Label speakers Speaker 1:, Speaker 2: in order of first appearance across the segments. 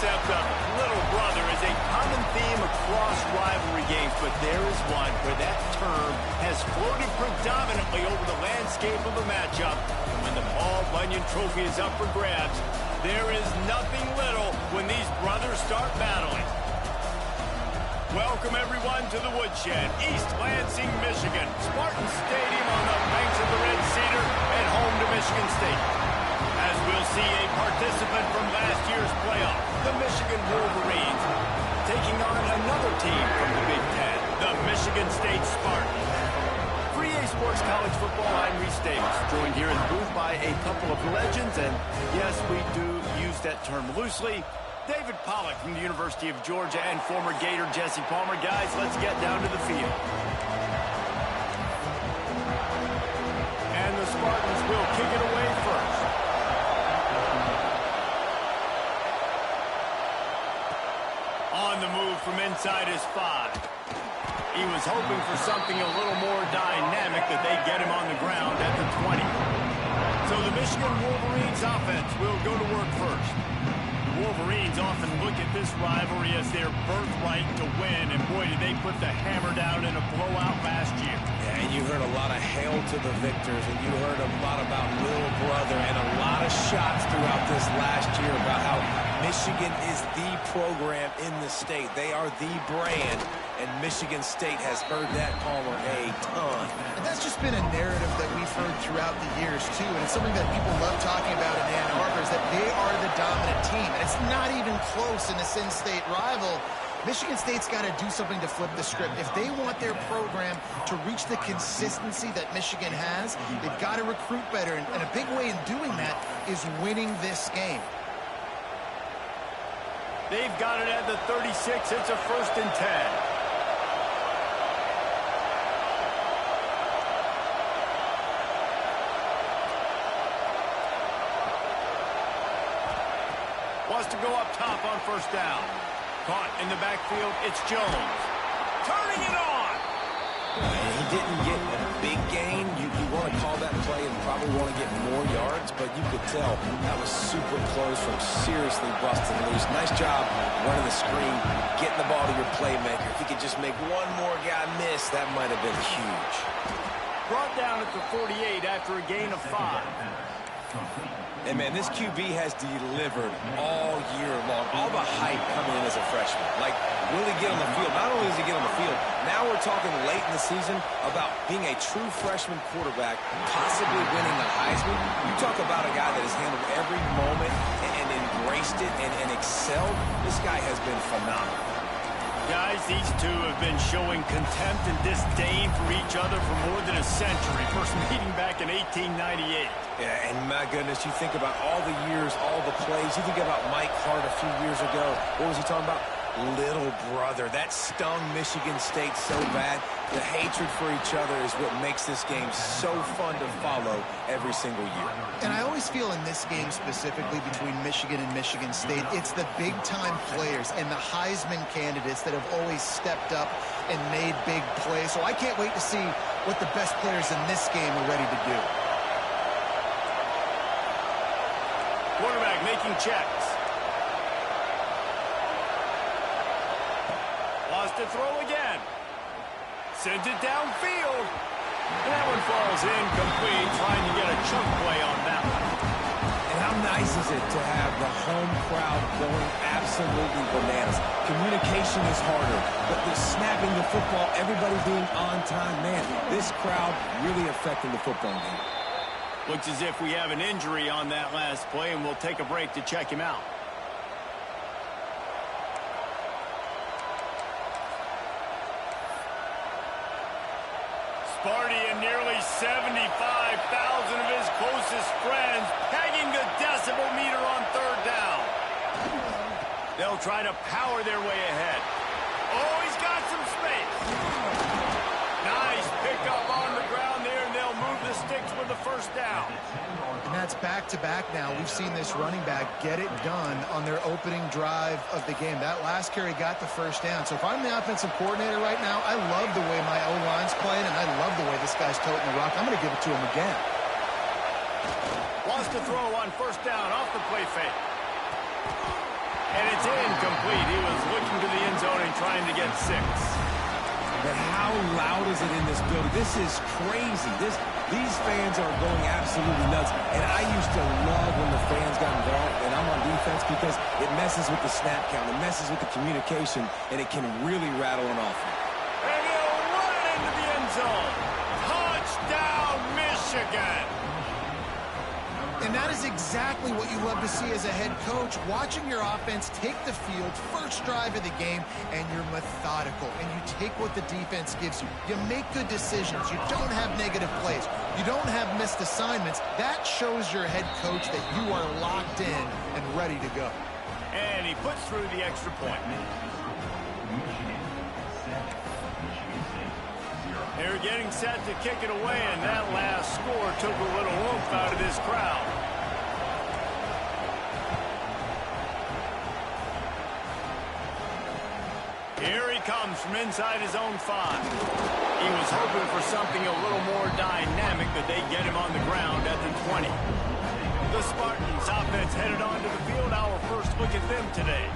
Speaker 1: concept of little brother is a common theme across rivalry games, but there is one where that term has floated predominantly over the landscape of a matchup. And when the Paul Bunyan Trophy is up for grabs, there is nothing little when these brothers start battling. Welcome, everyone, to the Woodshed, East Lansing, Michigan. Spartan Stadium on the banks of the Red Cedar and home to Michigan State. As we'll see a participant from last year's playoff, the Michigan Wolverines, taking on another team from the Big Ten, the Michigan State Spartans. For EA Sports College Football, I'm Reese Davis, joined here in the booth by a couple of legends, and yes, we do use that term loosely. David Pollack from the University of Georgia and former Gator Jesse Palmer. Guys, let's get down to the field. And the Spartans will kick it away first. On the move from inside his 5. He was hoping for something a little more dynamic, that they get him on the ground at the 20. So the Michigan Wolverines offense will go to work first. Wolverines often look at this rivalry as their birthright to win, and boy, did they put the hammer down in a blowout last year.
Speaker 2: Yeah, and you heard a lot of hail to the victors, and you heard a lot about little brother, and a lot of shots throughout this last year about how Michigan is the program in the state. They are the brand, and Michigan State has heard that, Palmer, a ton.
Speaker 3: And that's just been a narrative that we've heard throughout the years, too, and it's something that people love talking about in Ann Arbor, is that they are the dominant team. And it's not even close in a Sin State rival. Michigan State's got to do something to flip the script. If they want their program to reach the consistency that Michigan has, they've got to recruit better. And a big way in doing that is winning this game.
Speaker 1: They've got it at the 36. It's a 1st and 10. Wants to go up top on 1st down. Caught in the backfield, it's Jones. Turning it on!
Speaker 2: He didn't get a big gain. You want to call that play and probably want to get more yards, but you could tell that was super close from seriously busting loose. Nice job running the screen, getting the ball to your playmaker. If he could just make one more guy miss, that might have been huge.
Speaker 1: Brought down at the 48 after a gain of 5.
Speaker 2: And, man, this QB has delivered all year long. All the hype coming in as a freshman. Like, will he get on the field? Not only does he get on the field, now we're talking late in the season about being a true freshman quarterback, possibly winning the Heisman. You talk about a guy that has handled every moment and embraced it and excelled. This guy has been phenomenal.
Speaker 1: Guys, these two have been showing contempt and disdain for each other for more than a century. First meeting back in 1898.
Speaker 2: Yeah, and my goodness, you think about all the years, all the plays. You think about Mike Hart a few years ago. What was he talking about? Little brother. That stung Michigan State so bad. The hatred for each other is what makes this game so fun to follow every single year.
Speaker 3: And I always feel in this game specifically between Michigan and Michigan State, it's the big-time players and the Heisman candidates that have always stepped up and made big plays. So I can't wait to see what the best players in this game are ready to do.
Speaker 1: Quarterback making checks. Lost to throw again. Sends it downfield. And that one falls incomplete, trying to get a chunk play on that one.
Speaker 2: And how nice is it to have the home crowd going absolutely bananas? Communication is harder, but the snapping the football, everybody being on time, man, this crowd really affecting the football game.
Speaker 1: Looks as if we have an injury on that last play, and we'll take a break to check him out. Sparty and nearly 75,000 of his closest friends pegging the decibel meter on 3rd down. They'll try to power their way ahead. Oh, he's got some space. Nice pickup on the ground there, and they'll move the sticks with the 1st down.
Speaker 3: And that's back-to-back now. We've seen this running back get it done on their opening drive of the game. That last carry got the 1st down. So if I'm the offensive coordinator right now, I love the way my O-line's playing, and I love the way this guy's toting the rock. I'm going to give it to him again.
Speaker 1: Wants to throw on 1st down off the play fake. And it's incomplete. He was looking to the end zone and trying to get 6.
Speaker 2: But how loud is it in this building? This is crazy. These fans are going absolutely nuts. And I used to love when the fans got involved, and I'm on defense, because it messes with the snap count. It messes with the communication, and it can really rattle an offense.
Speaker 1: And he'll run it into the end zone. Touchdown, Michigan.
Speaker 3: And that is exactly what you love to see as a head coach, watching your offense take the field, first drive of the game, and you're methodical, and you take what the defense gives you. You make good decisions. You don't have negative plays. You don't have missed assignments. That shows your head coach that you are locked in and ready to go.
Speaker 1: And he puts through the extra point. They're getting set to kick it away, and that last score took a little oomph out of this crowd. Here he comes from inside his own 5. He was hoping for something a little more dynamic, but they get him on the ground at the 20. The Spartans offense headed onto the field. Our first look at them today.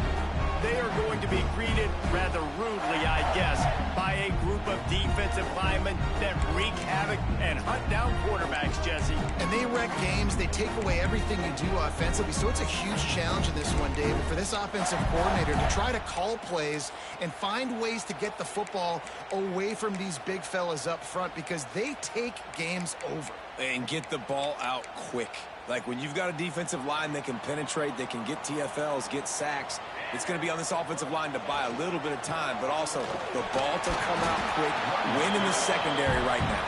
Speaker 1: They are going to be greeted rather rudely, I guess, by a group of defensive linemen that wreak havoc and hunt down quarterbacks, Jesse.
Speaker 3: And they wreck games. They take away everything you do offensively. So it's a huge challenge in this one, David, for this offensive coordinator to try to call plays and find ways to get the football away from these big fellas up front, because they take games over.
Speaker 2: And get the ball out quick. Like when you've got a defensive line that can penetrate, they can get TFLs, get sacks, it's going to be on this offensive line to buy a little bit of time, but also the ball to come out quick, win in the secondary right now.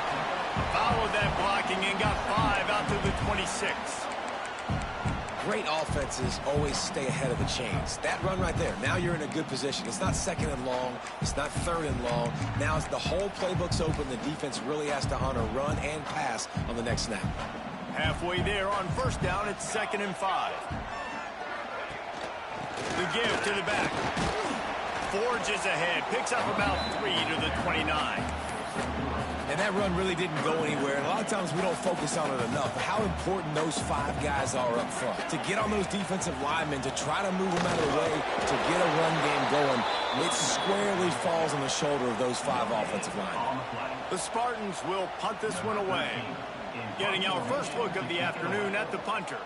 Speaker 1: Followed that blocking and got 5 out to the 26.
Speaker 2: Great offenses always stay ahead of the chains. That run right there, now you're in a good position. It's not second and long. It's not third and long. Now as the whole playbook's open, the defense really has to honor run and pass on the next snap.
Speaker 1: Halfway there on first down, it's 2nd and 5. The give to the back. Forges ahead, picks up about 3 to the 29.
Speaker 2: And that run really didn't go anywhere. And a lot of times we don't focus on it enough. How important those 5 guys are up front. To get on those defensive linemen, to try to move them out of the way, to get a run game going, it squarely falls on the shoulder of those 5 offensive linemen.
Speaker 1: The Spartans will punt this one away. Getting our first look of the afternoon at the punter.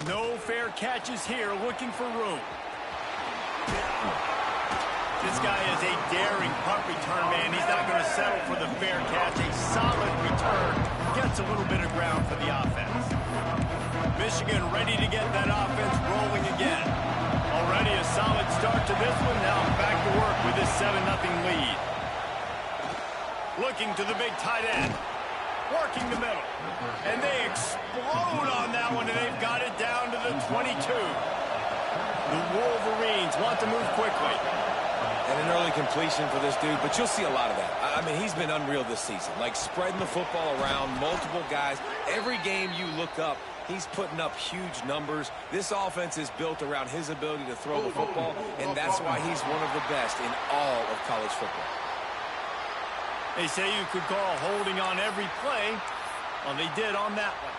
Speaker 1: No fair catches here, looking for room. This guy is a daring punt return man. He's not going to settle for the fair catch. A solid return. Gets a little bit of ground for the offense. Michigan ready to get that offense rolling again. Already a solid start to this one. Now back to work with this 7-0 lead. Looking to the big tight end. Working the middle. And they explode on that one, and they've got it down to the 22. The Wolverines want to move quickly.
Speaker 2: And an early completion for this dude, but you'll see a lot of that. I mean, he's been unreal this season. Like spreading the football around, multiple guys. Every game you look up, he's putting up huge numbers. This offense is built around his ability to throw the football, and that's why he's one of the best in all of college football.
Speaker 1: They say you could call holding on every play. Well, they did on that one.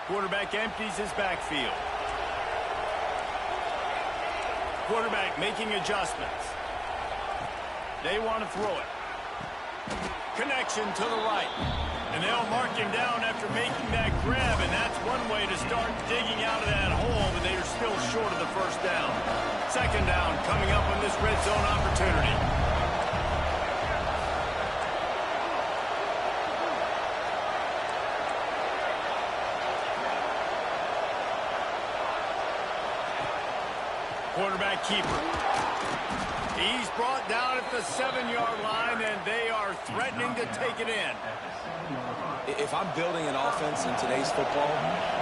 Speaker 1: Quarterback empties his backfield. Quarterback making adjustments. They want to throw it. Connection to the right. And they'll mark him down after making that grab, and that's one way to start digging out of that hole, but they are still short of the first down. 2nd down coming up on this red zone opportunity. Quarterback keeper. He's brought down at the 7-yard line, and they are threatening to take it in.
Speaker 2: If I'm building an offense in today's football,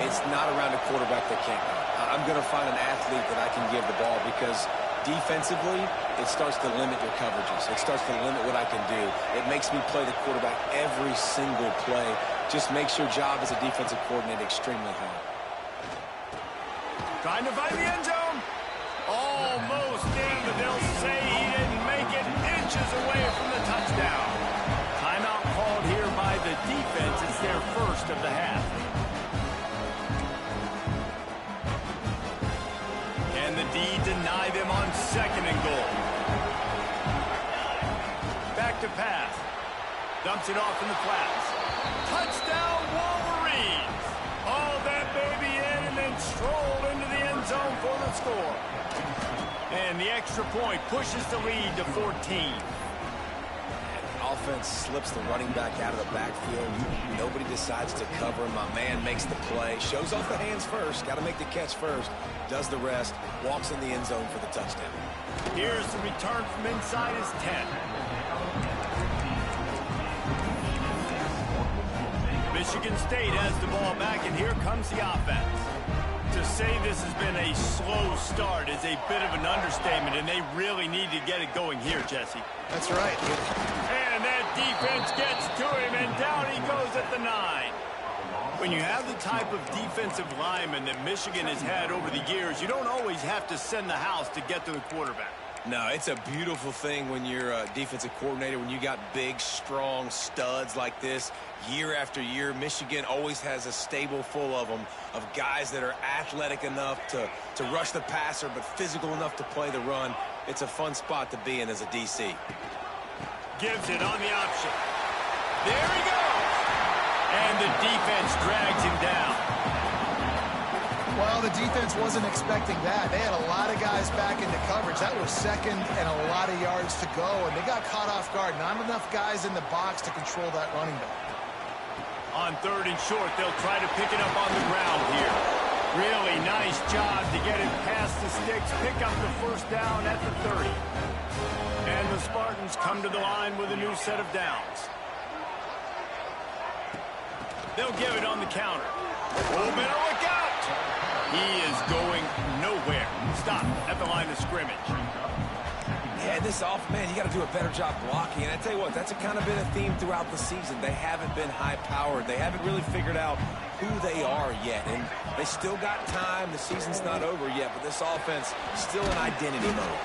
Speaker 2: it's not around a quarterback that can't run. I'm going to find an athlete that I can give the ball, because defensively, it starts to limit your coverages. It starts to limit what I can do. It makes me play the quarterback every single play. Just makes your job as a defensive coordinator extremely hard.
Speaker 1: Trying to find the end zone. Almost in, but they'll say he didn't make it, inches away from the touchdown. Timeout called here by the defense. It's their first of the half. Can the D deny them on 2nd and goal? Back to pass. Dumps it off in the flats. Touchdown, Wolverines! All that baby in and then stroll into the end zone for the score. And the extra point pushes the lead to 14.
Speaker 2: Offense slips the running back out of the backfield. Nobody decides to cover him. My man makes the play. Shows off the hands first. Got to make the catch first. Does the rest. Walks in the end zone for the touchdown.
Speaker 1: Here's the return from inside his 10. Michigan State has the ball back, and here comes the offense. To say this has been a slow start is a bit of an understatement, and they really need to get it going here, Jesse.
Speaker 3: That's right.
Speaker 1: And that defense gets to him, and down he goes at the 9. When you have the type of defensive lineman that Michigan has had over the years, you don't always have to send the house to get to the quarterback.
Speaker 2: No, it's a beautiful thing when you're a defensive coordinator, when you got big, strong studs like this. Year after year, Michigan always has a stable full of them, of guys that are athletic enough to rush the passer, but physical enough to play the run. It's a fun spot to be in as a DC.
Speaker 1: Gives it on the option. There he goes! And the defense drags him down.
Speaker 3: Well, the defense wasn't expecting that. They had a lot of guys back into coverage. That was 2nd and a lot of yards to go, and they got caught off guard. Not enough guys in the box to control that running back.
Speaker 1: On 3rd and short, they'll try to pick it up on the ground here. Really nice job to get it past the sticks, pick up the 1st down at the 30. And the Spartans come to the line with a new set of downs. They'll give it on the counter. Oh, better look out! He is going nowhere. Stop at the line of scrimmage.
Speaker 2: Yeah, this man, you got to do a better job blocking. And I tell you what, that's kind of been a theme throughout the season. They haven't been high-powered. They haven't really figured out who they are yet. And they still got time. The season's not over yet, but this offense still in identity mode.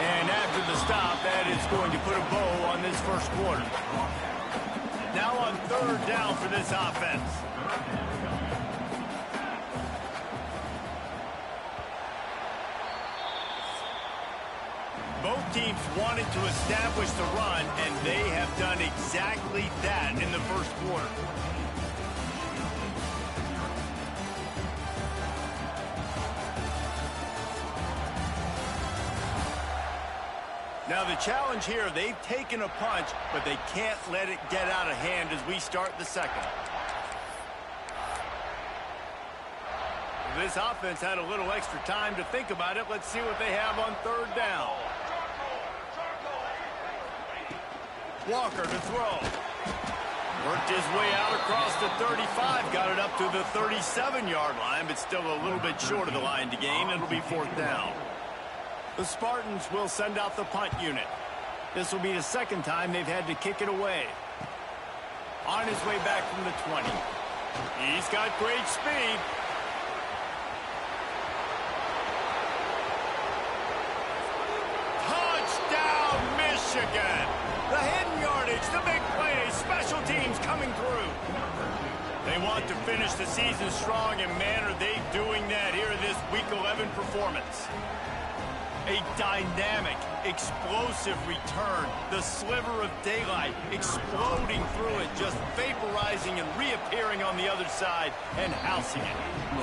Speaker 1: And after the stop, that is going to put a bow on this 1st quarter. Now on 3rd down for this offense. Both teams wanted to establish the run, and they have done exactly that in the 1st quarter. Now the challenge here, they've taken a punch, but they can't let it get out of hand as we start the 2nd. This offense had a little extra time to think about it. Let's see what they have on 3rd down. Walker to throw. Worked his way out across the 35. Got it up to the 37-yard line, but still a little bit short of the line to gain. It'll be 4th down. The Spartans will send out the punt unit. This will be the 2nd time they've had to kick it away. On his way back from the 20. He's got great speed. Touchdown, Michigan! The hidden yardage, the big play, special teams coming through. They want to finish the season strong, and man, are they doing that here in this Week 11 performance. A dynamic, explosive return. The sliver of daylight exploding through it, just vaporizing and reappearing on the other side and housing it.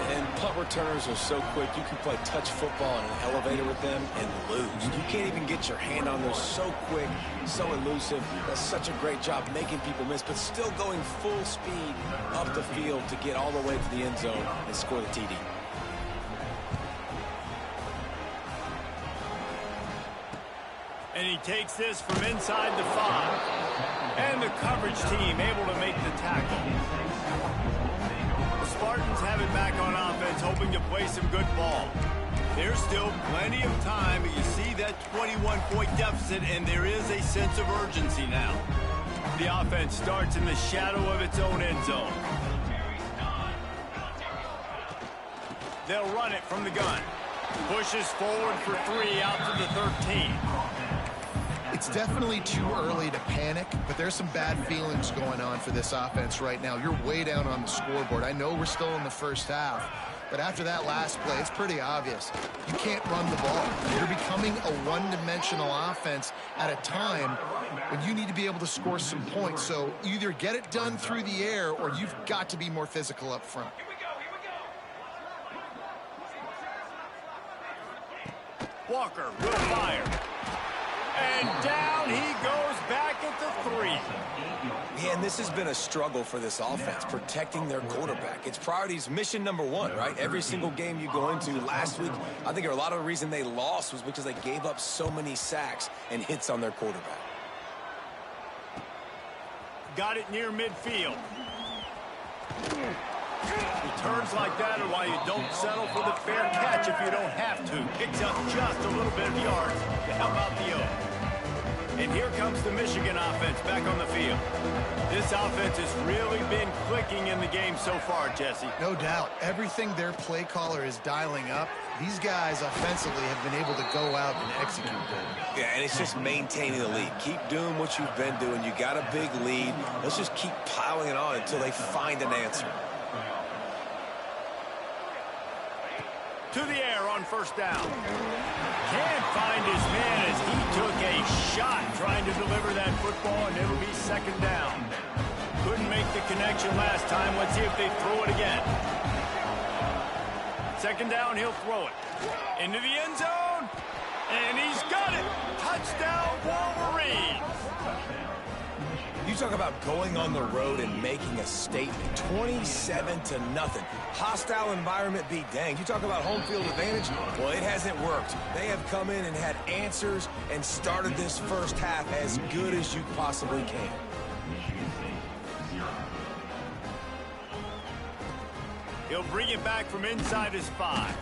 Speaker 2: And punt returners are so quick. You can play touch football in an elevator with them and lose. You can't even get your hand on those. So quick, so elusive. That's such a great job making people miss, but still going full speed up the field to get all the way to the end zone and score the TD.
Speaker 1: And he takes this from inside the 5. And the coverage team able to make the tackle. The Spartans have it back on offense, hoping to play some good ball. There's still plenty of time, but you see that 21-point deficit, and there is a sense of urgency now. The offense starts in the shadow of its own end zone. They'll run it from the gun. Pushes forward for 3 out to the 13.
Speaker 3: It's definitely too early to panic, but there's some bad feelings going on for this offense right now. You're way down on the scoreboard. I know we're still in the 1st half, But after that last play, it's pretty obvious. You can't run the ball. You're becoming a one-dimensional offense at a time when you need to be able to score some points. So either get it done through the air or you've got to be more physical up front.
Speaker 1: Walker will fire. And down he goes back at the 3.
Speaker 2: Yeah, and this has been a struggle for this offense, protecting their quarterback. It's priorities mission number 1, right? Every single game you go into. Last week, I think a lot of the reason they lost was because they gave up so many sacks and hits on their quarterback.
Speaker 1: Got it near midfield. Returns like that are why you don't settle for the fair catch if you don't have to. Picks up just a little bit of yards to help out the O. And here comes the Michigan offense back on the field. This offense has really been clicking in the game so far, Jesse.
Speaker 3: No doubt. Everything their play caller is dialing up, these guys offensively have been able to go out and execute that.
Speaker 2: Yeah, and it's just maintaining the lead. Keep doing what you've been doing. You got a big lead. Let's just keep piling it on until they find an answer.
Speaker 1: To the air on first down. Can't find his man as he took a shot trying to deliver that football, and it'll be second down. Couldn't make the connection last time. Let's see if they throw it again. Second down, he'll throw it. Into the end zone, and he's got it. Touchdown, Wolverines.
Speaker 2: You talk about going on the road and making a statement. 27-0. Hostile environment be danged. You talk about home field advantage. Well, it hasn't worked. They have come in and had answers and started this first half as good as you possibly can.
Speaker 1: He'll bring it back from inside his 5.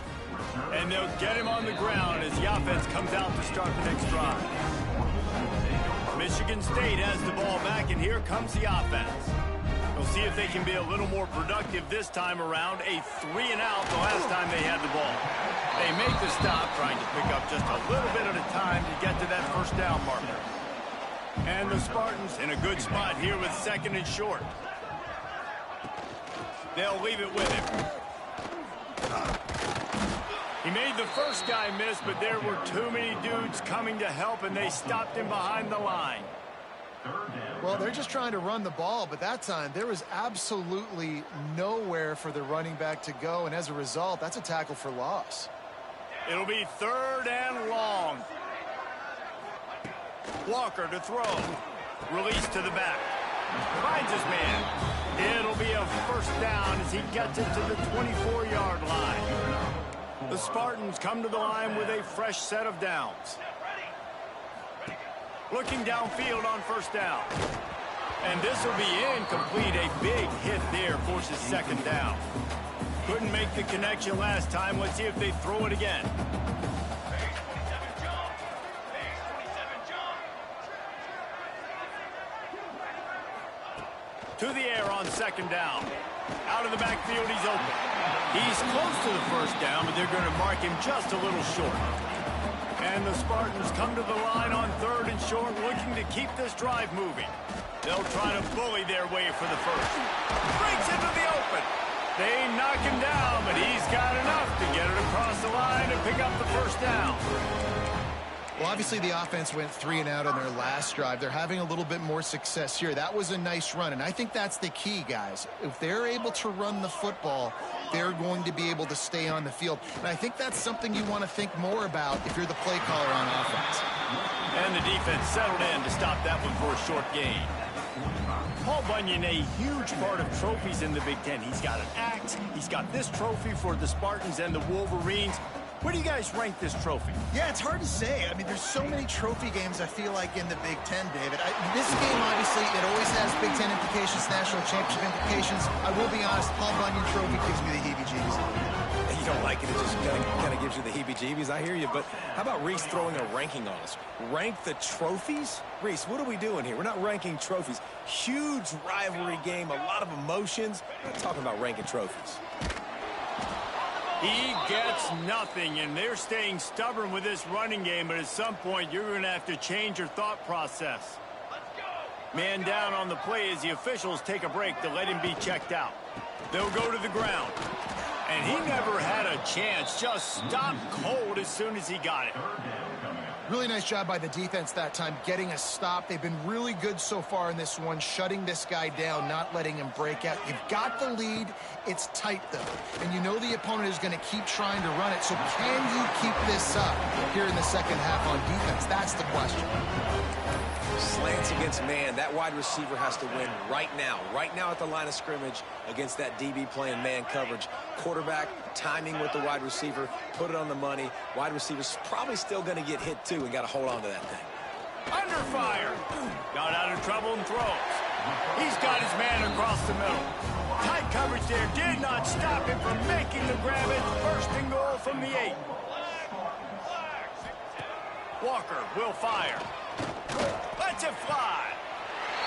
Speaker 1: And they'll get him on the ground as the offense comes out to start the next drive. Michigan State has the ball back, and here comes the offense. We'll see if they can be a little more productive this time around. A 3-and-out the last time they had the ball. They make the stop, trying to pick up just a little bit at a time to get to that first down marker. And the Spartans in a good spot here with second and short. They'll leave it with him. He made the first guy miss, but there were too many dudes coming to help, and they stopped him behind the line.
Speaker 3: Well, they're just trying to run the ball, but that time there was absolutely nowhere for the running back to go, and as a result, that's a tackle for loss.
Speaker 1: It'll be third and long. Walker to throw. Release to the back. Finds his man. It'll be a first down as he gets it to the 24-yard line. The Spartans come to the line with a fresh set of downs. Looking downfield on first down. And this will be incomplete. A big hit there forces second down. Couldn't make the connection last time. Let's see if they throw it again. To the air on second down. Out of the backfield, he's open. He's close to the first down, but they're going to mark him just a little short. And the Spartans come to the line on third and short, looking to keep this drive moving. They'll try to bully their way for the first. Breaks into the open. They knock him down, but he's got enough to get it across the line and pick up the first down.
Speaker 3: Well, obviously the offense went 3-and-out on their last drive. They're having a little bit more success here. That was a nice run, and I think that's the key, guys. If they're able to run the football, they're going to be able to stay on the field. And I think that's something you want to think more about if you're the play caller on offense.
Speaker 1: And the defense settled in to stop that one for a short gain. Paul Bunyan, a huge part of trophies in the Big Ten. He's got an axe. He's got this trophy for the Spartans and the Wolverines. Where do you guys rank this trophy?
Speaker 3: Yeah, it's hard to say. I mean, there's so many trophy games, I feel like, in the Big Ten, David. This game, obviously, it always has Big Ten implications, national championship implications. I will be honest, Paul Bunyan Trophy gives me the heebie-jeebies.
Speaker 2: You don't like it, it just kind of gives you the heebie-jeebies. I hear you, but how about Reese throwing a ranking on us? Rank the trophies? Reese, what are we doing here? We're not ranking trophies. Huge rivalry game, a lot of emotions. We're not talking about ranking trophies.
Speaker 1: He gets nothing, and they're staying stubborn with this running game, but at some point, you're going to have to change your thought process. Man down on the play as the officials take a break to let him be checked out. They'll go to the ground. And he never had a chance. Just stopped cold as soon as he got it.
Speaker 3: Really nice job by the defense that time, getting a stop. They've been really good so far in this one, shutting this guy down, not letting him break out. You've got the lead. It's tight, though. And you know the opponent is going to keep trying to run it. So can you keep this up here in the second half on defense? That's the question.
Speaker 2: Slants against man. That wide receiver has to win right now at the line of scrimmage against that DB playing man coverage. Quarterback, timing with the wide receiver, put it on the money. Wide receiver's probably still going to get hit, too, and got to hold on to that thing.
Speaker 1: Under fire. Got out of trouble and throws. He's got his man across the middle. Tight coverage there did not stop him from making the grab at first and goal from the 8. Walker will fire. Lets it fly.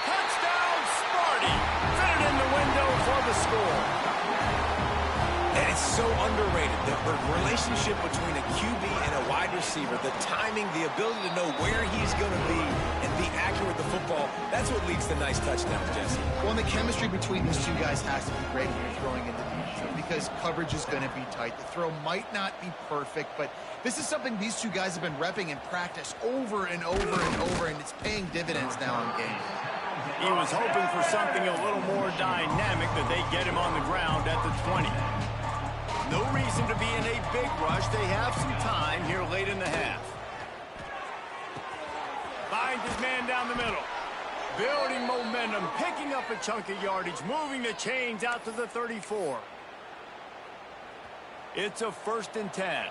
Speaker 1: Touchdown, Sparty. Fitted in the window for the score.
Speaker 2: And it's so underrated. The relationship between a QB and a wide receiver, the timing, the ability to know where he's going to be and be accurate with the football, that's what leads to nice touchdowns, Jesse.
Speaker 3: Well, and the chemistry between these two guys has to be great when you're throwing into defense because coverage is going to be tight. The throw might not be perfect, but this is something these two guys have been repping in practice over and over and over, and it's paying dividends now in game.
Speaker 1: He was hoping for something a little more dynamic, that they get him on the ground at the 20. No reason to be in a big rush. They have some time here late in the half. Finds his man down the middle. Building momentum, picking up a chunk of yardage, moving the chains out to the 34. It's a 1st and 10.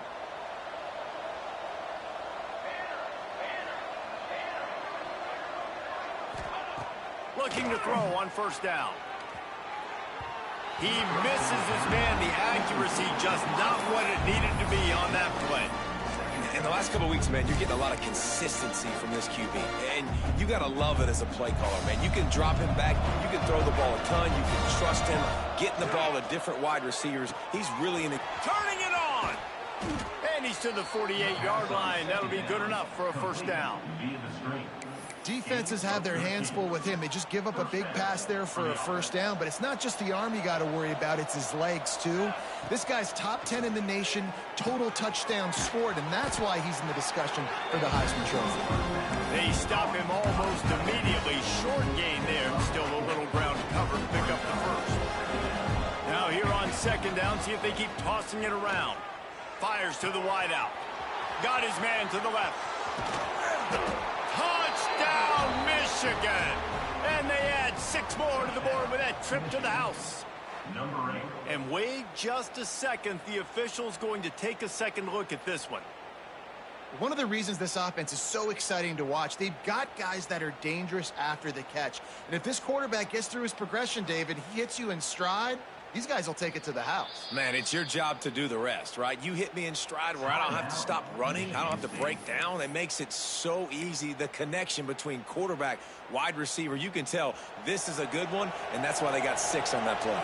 Speaker 1: Looking to throw on 1st down. He misses his man. The accuracy just not what it needed to be on that play.
Speaker 2: In the last couple of weeks, man, you're getting a lot of consistency from this QB. And you got to love it as a play caller, man. You can drop him back. You can throw the ball a ton. You can trust him, getting the ball to different wide receivers. He's really in a...
Speaker 1: Turning it on! And he's to the 48-yard line. That'll be good enough for a 1st down.
Speaker 3: Defenses have their hands full with him. They just give up a big pass there for a 1st down, but it's not just the arm you got to worry about, it's his legs too. This guy's top 10 in the nation, total touchdowns scored, and that's why he's in the discussion for the Heisman Trophy.
Speaker 1: They stop him almost immediately. Short gain there, still a little ground to cover to pick up the 1st. Now here on 2nd down, see if they keep tossing it around. Fires to the wideout. Got his man to the left. Touchdown, Michigan! And they add 6 more to the board with that trip to the house. And wait just a second. The official's going to take a second look at this one.
Speaker 3: One of the reasons this offense is so exciting to watch, they've got guys that are dangerous after the catch. And if this quarterback gets through his progression, David, he hits you in stride, these guys will take it to the house.
Speaker 2: Man, it's your job to do the rest, right? You hit me in stride where I don't have to stop running. I don't have to break down. It makes it so easy. The connection between quarterback, wide receiver, you can tell this is a good one, and that's why they got 6 on that play.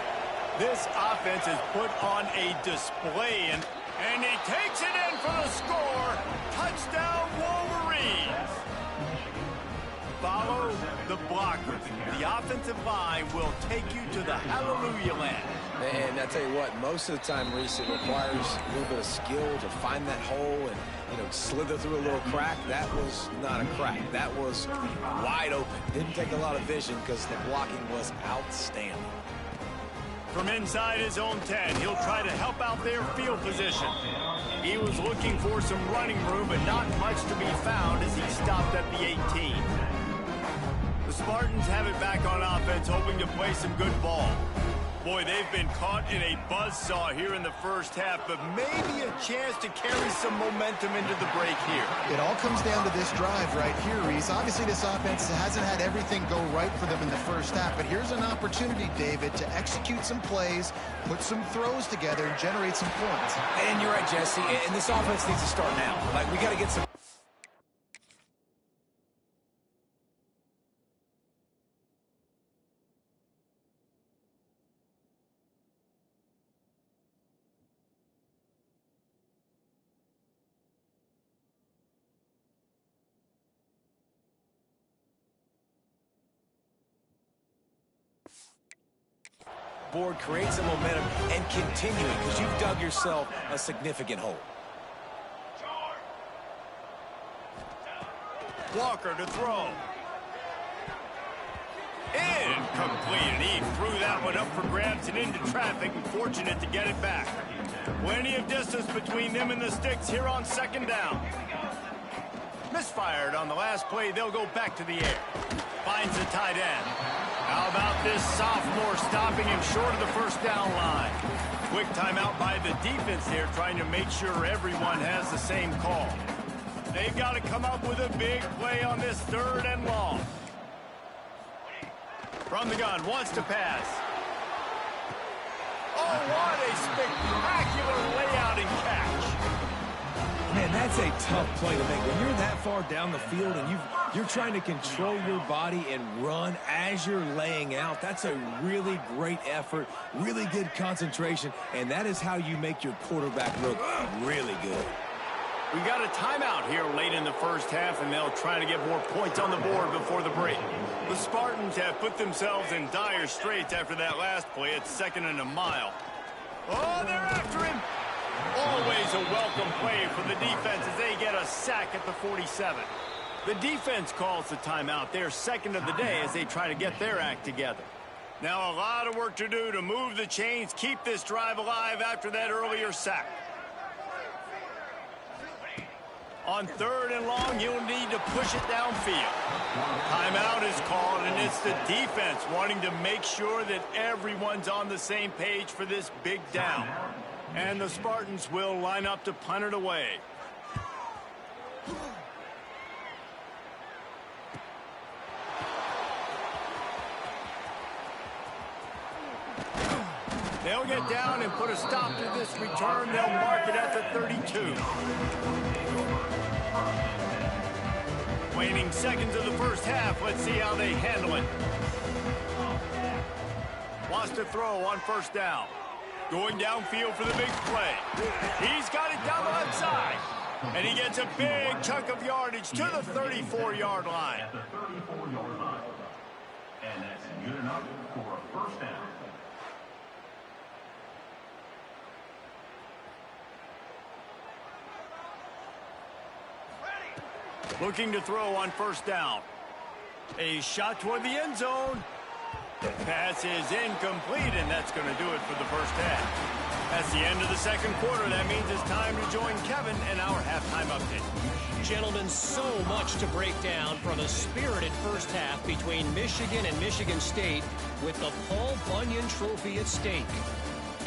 Speaker 1: This offense has put on a display, and he takes it in for the score. Touchdown, Wolverines. Follow the blocker. The offensive line will take you to the hallelujah land.
Speaker 2: And I tell you what, most of the time, Reese, it requires a little bit of skill to find that hole and, slither through a little crack. That was not a crack. That was wide open. Didn't take a lot of vision because the blocking was outstanding.
Speaker 1: From inside his own 10, he'll try to help out their field position. He was looking for some running room, but not much to be found as he stopped at the 18. The Spartans have it back on offense, hoping to play some good ball. Boy, they've been caught in a buzzsaw here in the 1st half, but maybe a chance to carry some momentum into the break here.
Speaker 3: It all comes down to this drive right here, Reese. Obviously, this offense hasn't had everything go right for them in the 1st half, but here's an opportunity, David, to execute some plays, put some throws together, and generate some points.
Speaker 2: And you're right, Jesse, and this offense needs to start now. Like, we got to get some... board, create some momentum, and continue it because you've dug yourself a significant hole.
Speaker 1: Walker to throw. Incomplete, and he threw that one up for grabs and into traffic, and fortunate to get it back. Plenty of distance between them and the sticks here on second down. Misfired on the last play. They'll go back to the air. Finds the tight end. How about this sophomore stopping him short of the first down line? Quick timeout by the defense there, trying to make sure everyone has the same call. They've got to come up with a big play on this 3rd and long. From the gun, wants to pass. Oh, what a spectacular layout and catch.
Speaker 2: Man, that's a tough play to make. When you're that far down the field and you're trying to control your body and run as you're laying out, that's a really great effort, really good concentration, and that is how you make your quarterback look really good.
Speaker 1: We got a timeout here late in the first half, and they'll try to get more points on the board before the break. The Spartans have put themselves in dire straits after that last play. It's 2nd and a mile. Oh, they're after him. Always a welcome play for the defense as they get a sack at the 47. The defense calls the timeout. They're 2nd of the day as they try to get their act together. Now a lot of work to do to move the chains, keep this drive alive after that earlier sack. On 3rd and long, you'll need to push it downfield. Timeout is called, and it's the defense wanting to make sure that everyone's on the same page for this big down. And the Spartans will line up to punt it away. They'll get down and put a stop to this return. They'll mark it at the 32. Waning seconds of the first half. Let's see how they handle it. Wants to throw on 1st down. Going downfield for the big play. He's got it down the left side. And he gets a big chunk of yardage to the 34-yard line.
Speaker 4: And that's good enough for a 1st down.
Speaker 1: Looking to throw on 1st down. A shot toward the end zone. Pass is incomplete, and that's going to do it for the first half. That's the end of the 2nd quarter. That means it's time to join Kevin in our halftime update.
Speaker 5: Gentlemen, so much to break down from a spirited first half between Michigan and Michigan State with the Paul Bunyan Trophy at stake.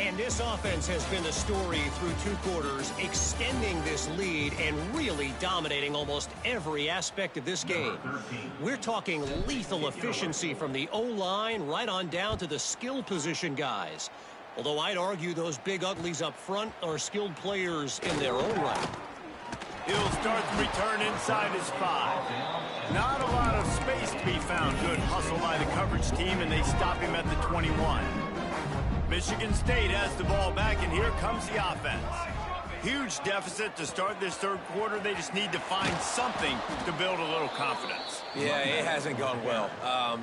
Speaker 5: And this offense has been the story through 2 quarters, extending this lead and really dominating almost every aspect of this game. We're talking lethal efficiency from the O-line right on down to the skill position guys. Although I'd argue those big uglies up front are skilled players in their own right.
Speaker 1: He'll start the return inside his 5. Not a lot of space to be found. Good hustle by the coverage team, and they stop him at the 21. Michigan State has the ball back, and here comes the offense. Huge deficit to start this 3rd quarter. They just need to find something to build a little confidence.
Speaker 2: Yeah, it hasn't gone well.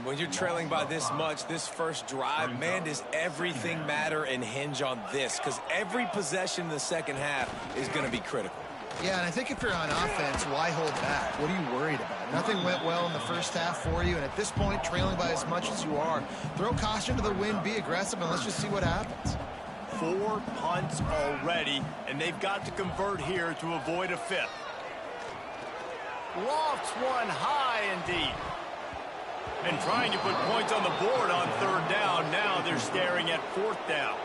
Speaker 2: When you're trailing by this much, this first drive, man, does everything matter and hinge on this? Because every possession in the 2nd half is going to be critical.
Speaker 3: Yeah, and I think if you're on offense, why hold back? What are you worried about? Nothing went well in the first half for you, and at this point, trailing by as much as you are, throw caution to the wind, be aggressive, and let's just see what happens.
Speaker 1: 4 punts already, and they've got to convert here to avoid a 5th. Lofts one high and deep. And trying to put points on the board on 3rd down. Now they're staring at 4th down.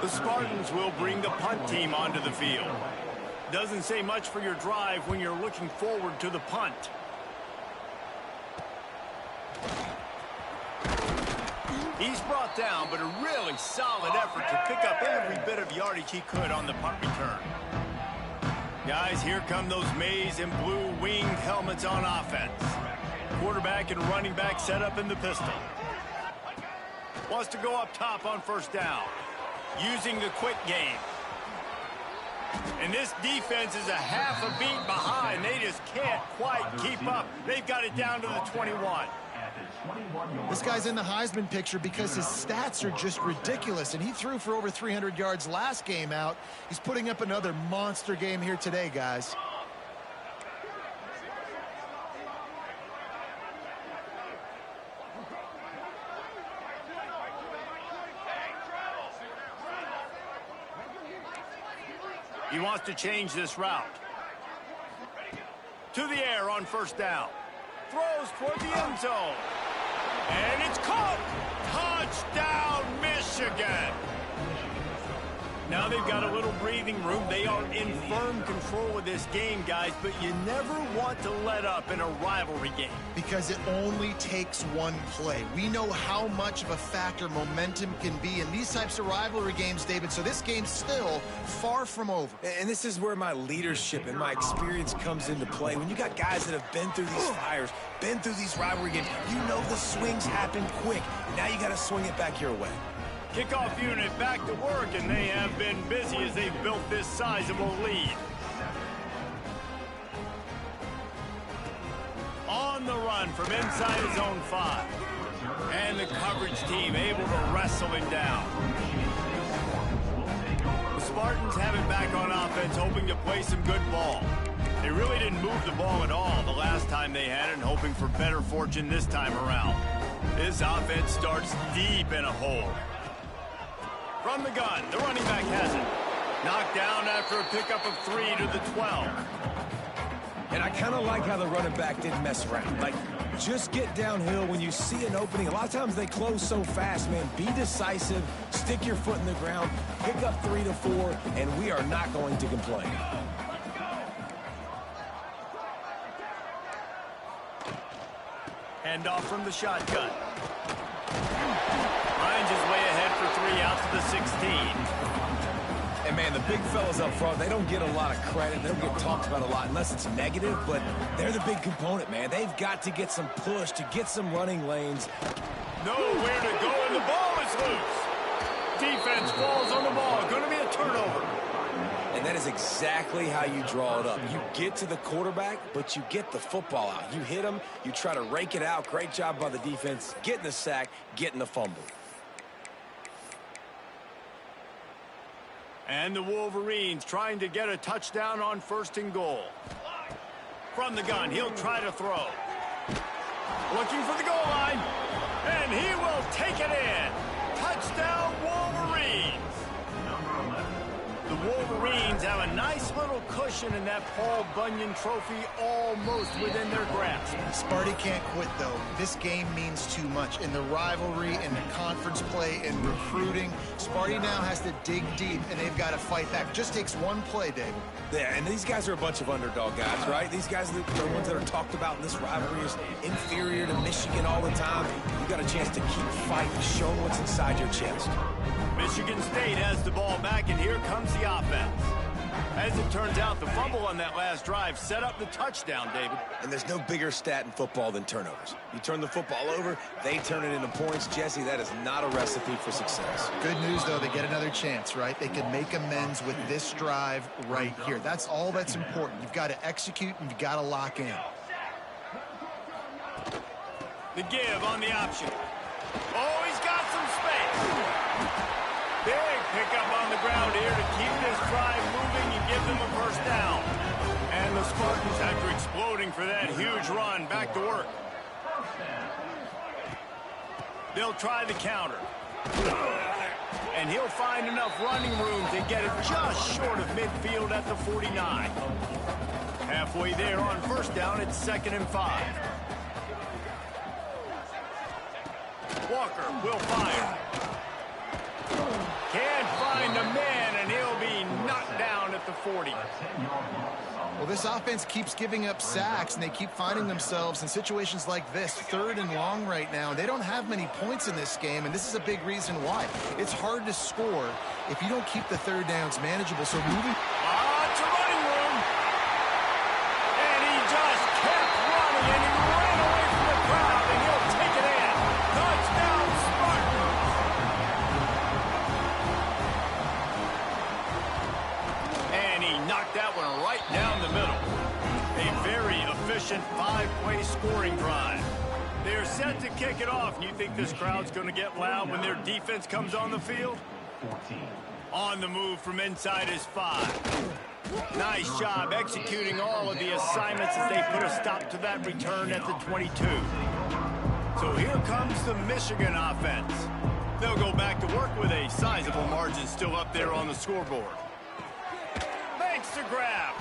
Speaker 1: The Spartans will bring the punt team onto the field. Doesn't say much for your drive when you're looking forward to the punt. He's brought down, but a really solid effort to pick up every bit of yardage he could on the punt return. Guys, here come those maize and blue winged helmets on offense. Quarterback and running back set up in the pistol. Wants to go up top on 1st down. Using the quick game. And this defense is a half a beat behind. They just can't quite keep up. They've got it down to the 21.
Speaker 3: This guy's in the Heisman picture because his stats are just ridiculous, and he threw for over 300 yards last game out. He's putting up another monster game here today, guys.
Speaker 1: He wants to change this route. To the air on first down. Throws toward the end zone. And it's caught. Touchdown, Michigan. Now they've got a little breathing room. They are in firm control of this game, guys, but you never want to let up in a rivalry game.
Speaker 3: Because it only takes one play. We know how much of a factor momentum can be in these types of rivalry games, David, so this game's still far from over.
Speaker 2: And this is where my leadership and my experience comes into play. When you got guys that have been through these fires, been through these rivalry games, you know the swings happen quick. Now you got to swing it back your way.
Speaker 1: Kickoff unit back to work, and they have been busy as they've built this sizable lead. On the run from inside his own 5. And the coverage team able to wrestle him down. The Spartans have it back on offense, hoping to play some good ball. They really didn't move the ball at all the last time they had it, and hoping for better fortune this time around. This offense starts deep in a hole. From the gun, the running back has it. Knocked down after a pickup of 3 to the 12.
Speaker 2: And I kind of like how the running back didn't mess around. Like, just get downhill when you see an opening. A lot of times they close so fast, man. Be decisive, stick your foot in the ground, pick up 3 to 4, and we are not going to complain.
Speaker 1: Hand off from the shotgun. Finds his way ahead for 3 out to the 16.
Speaker 2: And, man, the big fellas up front, they don't get a lot of credit. They don't get talked about a lot unless it's negative, but they're the big component, man. They've got to get some push to get some running lanes.
Speaker 1: Nowhere to go, and the ball is loose. Defense falls on the ball. Going to be a turnover.
Speaker 2: And that is exactly how you draw it up. You get to the quarterback, but you get the football out. You hit him, you try to rake it out. Great job by the defense, getting the sack, getting the fumble.
Speaker 1: And the Wolverines trying to get a touchdown on 1st and goal. From the gun, he'll try to throw. Looking for the goal line. And he will take it in. Touchdown, Wolverines. The Wolverines have a nice little cushion in that Paul Bunyan trophy almost within their grasp.
Speaker 3: Sparty can't quit, though. This game means too much. In the rivalry, in the conference play, in recruiting, Sparty now has to dig deep, and they've got to fight back. Just takes one play, David.
Speaker 2: Yeah, and these guys are a bunch of underdog guys, right? These guys are the ones that are talked about in this rivalry as inferior to Michigan all the time. You got a chance to keep fighting, show what's inside your chest.
Speaker 1: Michigan State has the ball back, and here comes the offense. As it turns out, the fumble on that last drive set up the touchdown, David.
Speaker 2: And there's no bigger stat in football than turnovers. You turn the football over, they turn it into points. Jesse, that is not a recipe for success.
Speaker 3: Good news, though, they get another chance, right? They can make amends with this drive right here. That's all that's important. You've got to execute, and you've got to lock in.
Speaker 1: The give on the option. Oh, he's got some space. Big pickup on the ground here to keep this drive moving and give them a first down. And the Spartans, after exploding for that huge run, back to work. They'll try the counter. And he'll find enough running room to get it just short of midfield at the 49. Halfway there on first down, it's 2nd and 5. Walker will fire. Can't find a man, and he'll be knocked down at the 40.
Speaker 3: Well, this offense keeps giving up sacks, and they keep finding themselves in situations like this, 3rd and long right now. They don't have many points in this game, and this is a big reason why. It's hard to score if you don't keep the 3rd downs manageable. So moving...
Speaker 1: It's a running room. And he just kept running, and he ran away from the crowd, and he'll take it in. Touchdown, Spartans. And he A very efficient 5-play scoring drive. They're set to kick it off, and you think this crowd's going to get loud when their defense comes on the field?
Speaker 4: 14.
Speaker 1: On the move from inside his 5. Nice job executing all of the assignments as they put a stop to that return at the 22. So here comes the Michigan offense. They'll go back to work with a sizable margin still up there on the scoreboard. Makes the grab.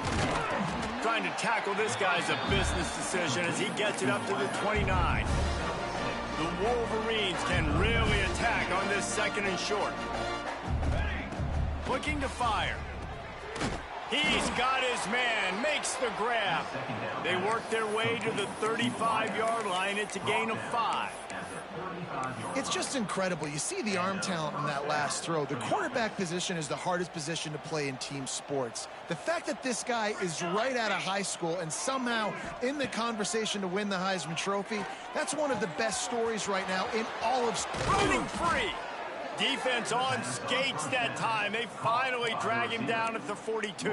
Speaker 1: Trying to tackle this guy's a business decision as he gets it up to the 29. The Wolverines can really attack on this 2nd and short. Looking to fire. He's got his man, makes the grab. They work their way to the 35-yard line. It's a gain of 5.
Speaker 3: It's just incredible. You see the arm talent in that last throw. The quarterback position is the hardest position to play in team sports. The fact that this guy is right out of high school and somehow in the conversation to win the Heisman Trophy, that's one of the best stories right now in all of sports.
Speaker 1: Running free. Defense on skates that time. They finally drag him down at the 42.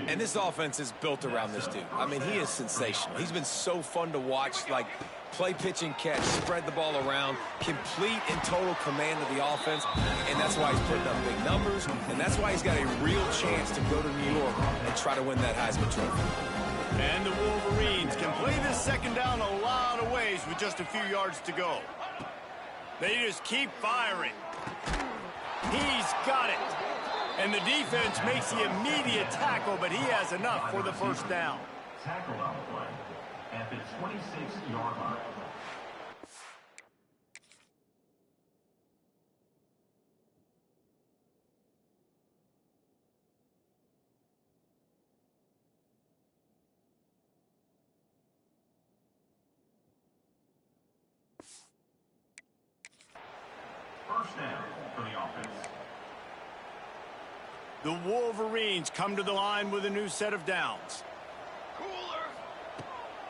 Speaker 2: And this offense is built around this dude. I mean, he is sensational. He's been so fun to watch, like play, pitch, and catch, spread the ball around, complete and total command of the offense, and that's why he's putting up big numbers, and that's why he's got a real chance to go to New York and try to win that Heisman Trophy.
Speaker 1: And the Wolverines can play this 2nd down a lot of ways with just a few yards to go. They just keep firing. He's got it. And the defense makes the immediate tackle, but he has enough for the 1st down.
Speaker 4: Tackle on the play at the 26-yard line. First down for the offense.
Speaker 1: The Wolverines come to the line with a new set of downs.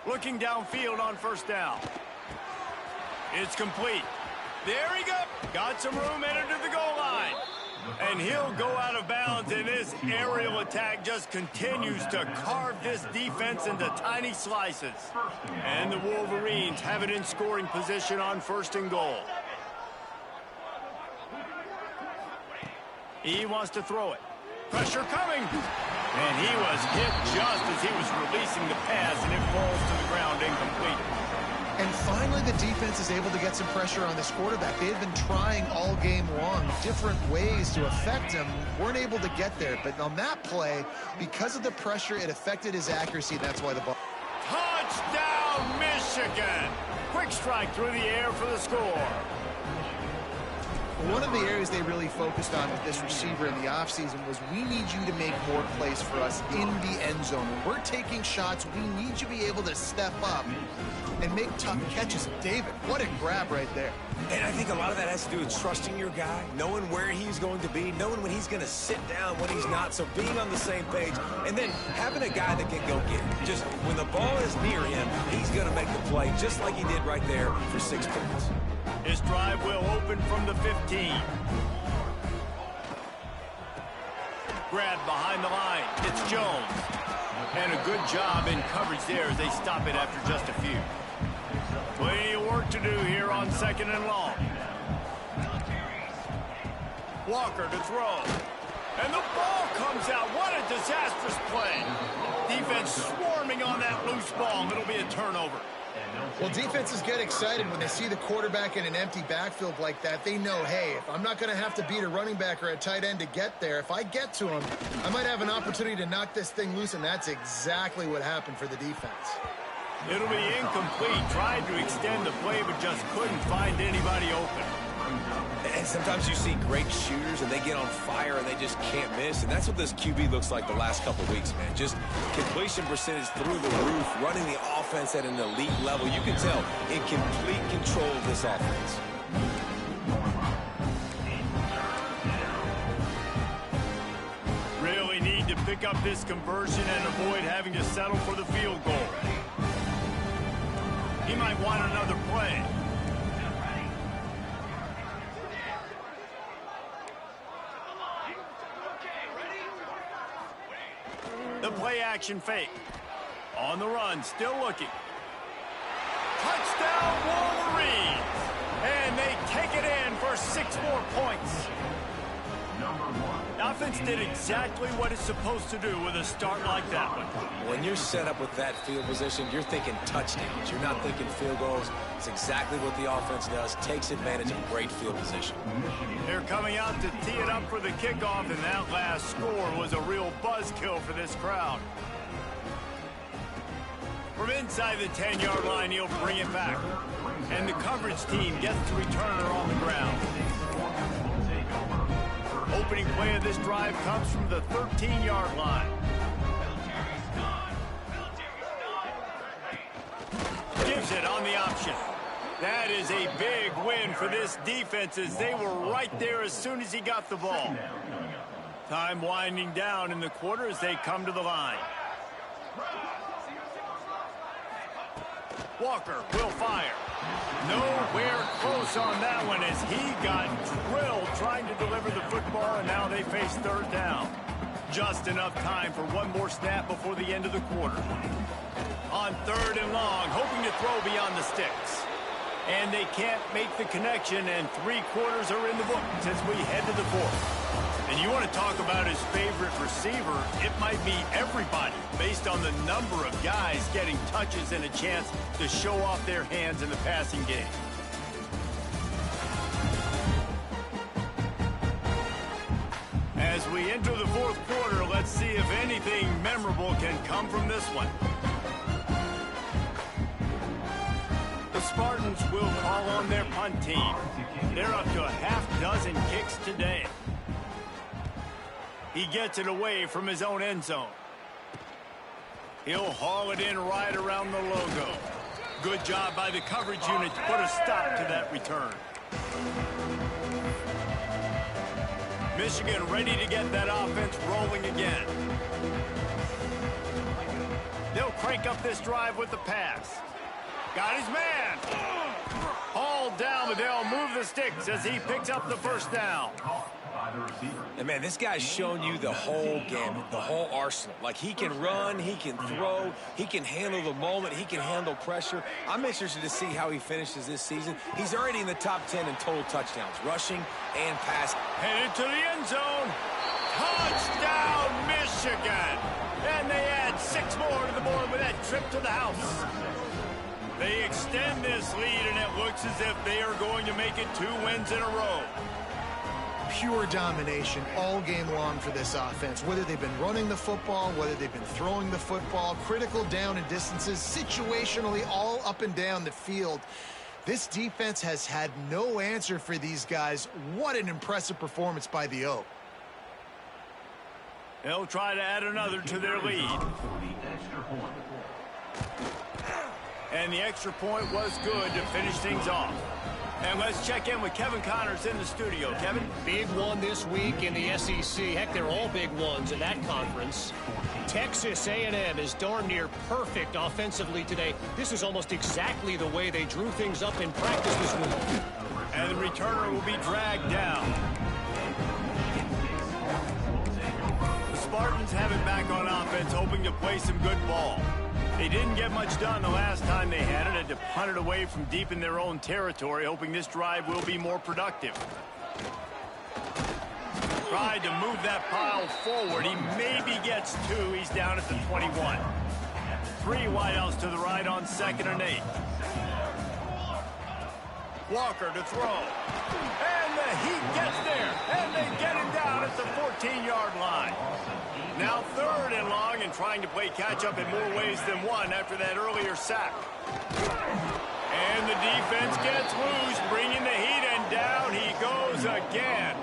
Speaker 1: Looking downfield on 1st down. It's complete. There he goes. Got some room headed to the goal line. And he'll go out of bounds, and this aerial attack just continues to carve this defense into tiny slices. And the Wolverines have it in scoring position on 1st and goal. He wants to throw it. Pressure coming. And he was hit just as he was releasing the pass, and it falls to the ground incomplete.
Speaker 3: And finally, the defense is able to get some pressure on this quarterback. They had been trying all game long different ways to affect him. Weren't able to get there. But on that play, because of the pressure, it affected his accuracy. That's why the ball.
Speaker 1: Touchdown, Michigan. Quick strike through the air for the score.
Speaker 3: One of the areas they really focused on with this receiver in the offseason was we need you to make more plays for us in the end zone. When we're taking shots, we need you to be able to step up and make tough catches. David, what a grab right there.
Speaker 2: And I think a lot of that has to do with trusting your guy, knowing where he's going to be, knowing when he's going to sit down, when he's not, so being on the same page, and then having a guy that can go get it. Just when the ball is near him, he's going to make the play, just like he did right there for 6 points.
Speaker 1: His drive will open from the 15. Grab behind the line. It's Jones. And a good job in coverage there as they stop it after just a few. Plenty of work to do here on 2nd and long. Walker to throw. And the ball comes out. What a disastrous play. Defense swarming on that loose ball. It'll be a turnover.
Speaker 3: Well, defenses get excited when they see the quarterback in an empty backfield like that. They know, hey, if I'm not going to have to beat a running back or a tight end to get there, if I get to him, I might have an opportunity to knock this thing loose, and that's exactly what happened for the defense.
Speaker 1: It'll be incomplete. Tried to extend the play, but just couldn't find anybody open.
Speaker 2: And sometimes you see great shooters, and they get on fire, and they just can't miss. And that's what this QB looks like the last couple weeks, man. Just completion percentage through the roof, running the offense at an elite level. You can tell in complete control of this offense.
Speaker 1: Really need to pick up this conversion and avoid having to settle for the field goal. He might want another play. The play action fake. On the run, still looking. Touchdown Wolverines! And they take it in for 6 more points. The offense did exactly what it's supposed to do with a start like that one.
Speaker 2: When you're set up with that field position, you're thinking touchdowns. You're not thinking field goals. It's exactly what the offense does. Takes advantage of great field position.
Speaker 1: They're coming out to tee it up for the kickoff, and that last score was a real buzzkill for this crowd. From inside the 10-yard line, he'll bring it back. And the coverage team gets the returner on the ground. Opening play of this drive comes from the 13-yard line. Gives it on the option. That is a big win for this defense as they were right there as soon as he got the ball. Time winding down in the quarter as they come to the line. Walker will fire. Nowhere close on that one as he got drilled trying to deliver the football, and now they face third down. Just enough time for one more snap before the end of the quarter. On 3rd and long, hoping to throw beyond the sticks. And they can't make the connection, and 3 quarters are in the books as we head to the 4th. And you want to talk about his favorite receiver, it might be everybody based on the number of guys getting touches and a chance to show off their hands in the passing game. As we enter the 4th quarter, let's see if anything memorable can come from this one. The Spartans will call on their punt team. They're up to a half-dozen kicks today. He gets it away from his own end zone. He'll haul it in right around the logo. Good job by the coverage unit to put a stop to that return. Michigan ready to get that offense rolling again. They'll crank up this drive with the pass. Got his man. Hauled down, but they'll move the sticks as he picks up the first down.
Speaker 2: And, man, this guy's shown you the whole gamut, the whole arsenal. Like, he can run, he can throw, he can handle the moment, he can handle pressure. I'm interested to see how he finishes this season. He's already in the top 10 in total touchdowns, rushing and passing.
Speaker 1: Headed to the end zone. Touchdown, Michigan! And they add 6 more to the board with that trip to the house. They extend this lead, and it looks as if they are going to make it 2 wins in a row.
Speaker 3: Pure domination all game long for this offense. Whether they've been running the football, whether they've been throwing the football, critical down and distances, situationally all up and down the field. This defense has had no answer for these guys. What an impressive performance by the Oak.
Speaker 1: They'll try to add another to their lead. And the extra point was good to finish things off. And let's check in with Kevin Connors in the studio. Kevin?
Speaker 5: Big one this week in the SEC. Heck, they're all big ones in that conference. Texas A&M is darn near perfect offensively today. This is almost exactly the way they drew things up in practice this week.
Speaker 1: And the returner will be dragged down. The Spartans have it back on offense, hoping to play some good ball. They didn't get much done the last time they had it. Had to punt it away from deep in their own territory, hoping this drive will be more productive. Tried to move that pile forward. He maybe gets 2. He's down at the 21. 3 wideouts to the right on 2nd and 8. Walker to throw. And the Heat gets there. And they get him down at the 14-yard line. Now 3rd and long and trying to play catch-up in more ways than one after that earlier sack. And the defense gets loose, bringing the Heat, and down he goes again.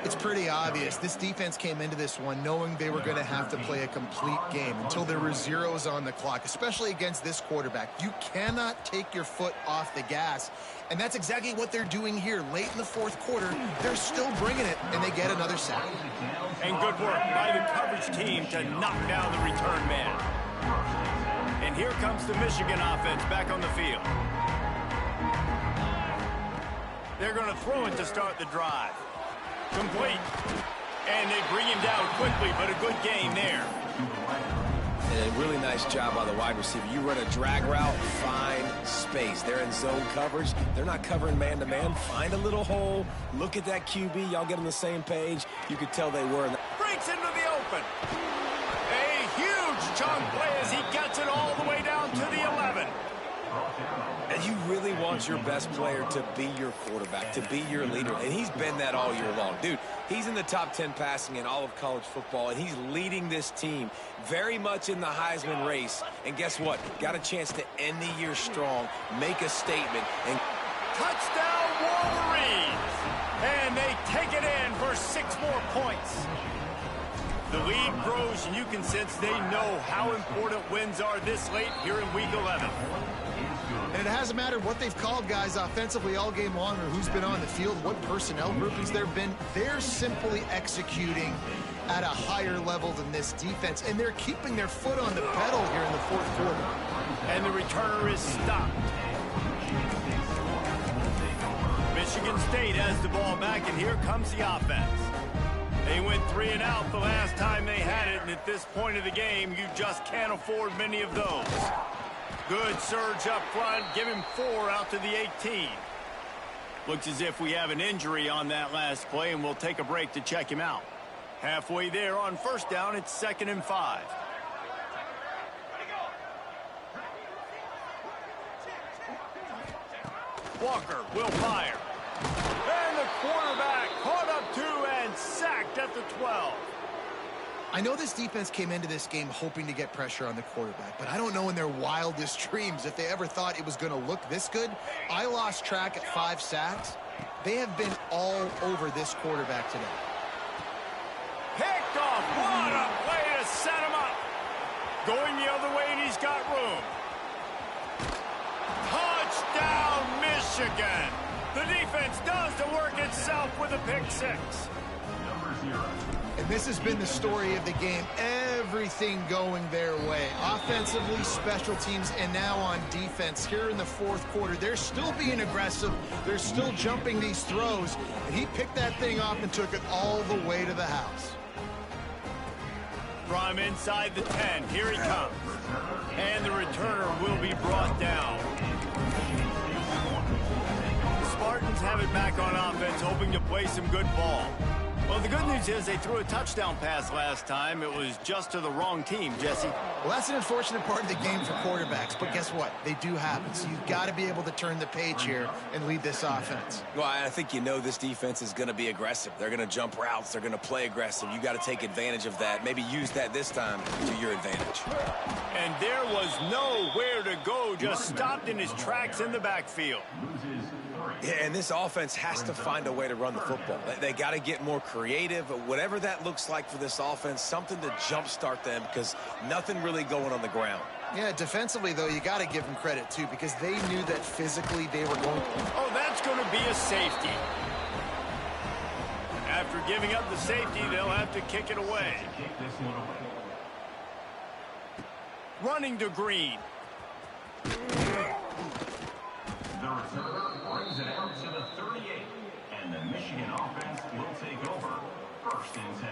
Speaker 3: It's pretty obvious. This defense came into this one knowing they were going to have to play a complete game until there were zeros on the clock, especially against this quarterback. You cannot take your foot off the gas, and that's exactly what they're doing here. Late in the 4th quarter, they're still bringing it, and they get another sack.
Speaker 1: And good work by the coverage team to knock down the return man. And here comes the Michigan offense back on the field. They're going to throw it to start the drive. Complete. And they bring him down quickly, but a good gain there.
Speaker 2: And a really nice job by the wide receiver. You run a drag route, find space. They're in zone coverage. They're not covering man-to-man. Find a little hole. Look at that QB. Y'all get on the same page. You could tell they were.
Speaker 1: Breaks into the open. A huge chunk play as he gets it all the way down to the 11.
Speaker 2: And you really want your best player to be your quarterback, to be your leader. And he's been that all year long. Dude, he's in the top 10 passing in all of college football, and he's leading this team very much in the Heisman race. And guess what? Got a chance to end the year strong, make a statement, and
Speaker 1: touchdown Wolverines! And they take it in for 6 more points. The lead grows, and you can sense they know how important wins are this late here in Week 11.
Speaker 3: And it hasn't mattered what they've called guys offensively all game long or who's been on the field, what personnel groupings there have been. They're simply executing at a higher level than this defense, and they're keeping their foot on the pedal here in the fourth quarter.
Speaker 1: And the returner is stopped. Michigan State has the ball back, and here comes the offense. They went 3 and out the last time they had it, and at this point of the game, you just can't afford many of those. Good surge up front. Give him 4 out to the 18. Looks as if we have an injury on that last play, and we'll take a break to check him out. Halfway there on first down, it's 2nd and 5. Walker will fire. And the quarterback caught up 2 and sacked at the 12.
Speaker 3: I know this defense came into this game hoping to get pressure on the quarterback, but I don't know in their wildest dreams if they ever thought it was going to look this good. I lost track at 5 sacks. They have been all over this quarterback today.
Speaker 1: Picked off. What a play to set him up. Going the other way, and he's got room. Touchdown, Michigan. The defense does the work itself with a pick 6.
Speaker 3: And this has been the story of the game. Everything going their way. Offensively, special teams, and now on defense. Here in the fourth quarter, they're still being aggressive. They're still jumping these throws. And he picked that thing off and took it all the way to the house.
Speaker 1: From inside the 10, here he comes. And the returner will be brought down. The Spartans have it back on offense, hoping to play some good ball. Well, the good news is they threw a touchdown pass last time. It was just to the wrong team, Jesse.
Speaker 3: Well, that's an unfortunate part of the game for quarterbacks, but guess what? They do happen. So you've got to be able to turn the page here and lead this offense.
Speaker 2: Well, I think you know this defense is going to be aggressive. They're going to jump routes. They're going to play aggressive. You got to take advantage of that. Maybe use that this time to your advantage.
Speaker 1: And there was nowhere to go, just stopped in his tracks in the backfield.
Speaker 2: Yeah, and this offense has to find a way to run the football. They got to get more creative, whatever that looks like for this offense, something to jumpstart them because nothing really going on the ground.
Speaker 3: Yeah, defensively, though, you got to give them credit, too, because they knew that physically they were going.
Speaker 1: Oh, that's going to be a safety. After giving up the safety, they'll have to kick it away. Running to Green.
Speaker 4: The returner brings it out to the 38, and the Michigan offense will take over 1st and 10.